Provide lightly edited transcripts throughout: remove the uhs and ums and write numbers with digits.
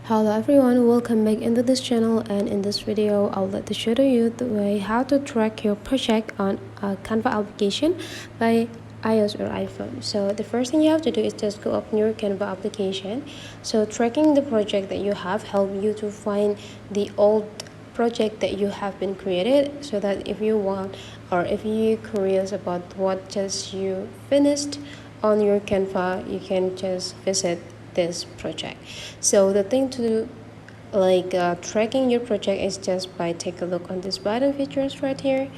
Hello everyone, welcome back into this channel, and in this video I'll like to show you the way how to track your project on a Canva application by iOS or iPhone. So the first thing you have to do is just go open your Canva application. So tracking the project that you have help you to find the old project that you have been created, so that if you want or if you're curious about what just you finished on your Canva, you can just visit this project. So the thing to tracking your project is just by take a look on this button features right here.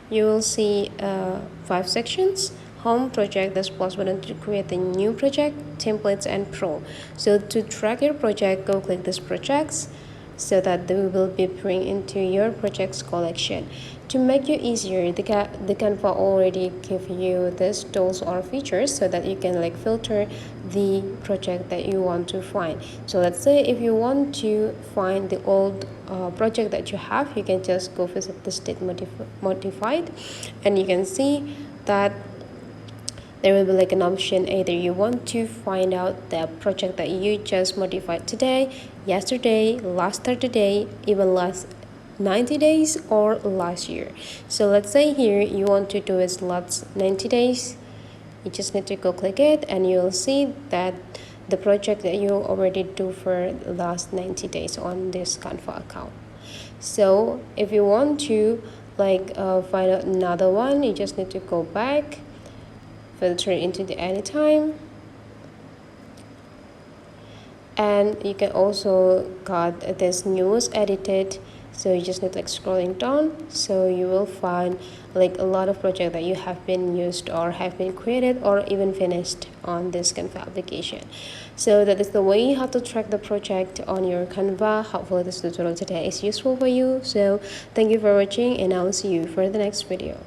You will see 5 sections: home, project, this plus button to create a new project, templates, and pro. So to track your project, go click this projects, so that they will be bring into your projects collection. To make it easier, the Canva already give you these tools or features so that you can filter the project that you want to find. So let's say if you want to find the old project that you have, you can just go visit the state modified, and you can see that there will be an option. Either you want to find out the project that you just modified today, yesterday, last 30 days, even last 90 days, or last year. So let's say here you want to do is last 90 days. You just need to go click it, and you'll see that the project that you already do for the last 90 days on this Canva account. So if you want to find out another one, you just need to go back, filter into the anytime, and you can also got this news edited. So you just need scrolling down, so you will find a lot of projects that you have been used or have been created or even finished on this Canva application. So that is the way you have to track the project on your Canva. Hopefully this tutorial today is useful for you. So thank you for watching, and I'll see you for the next video.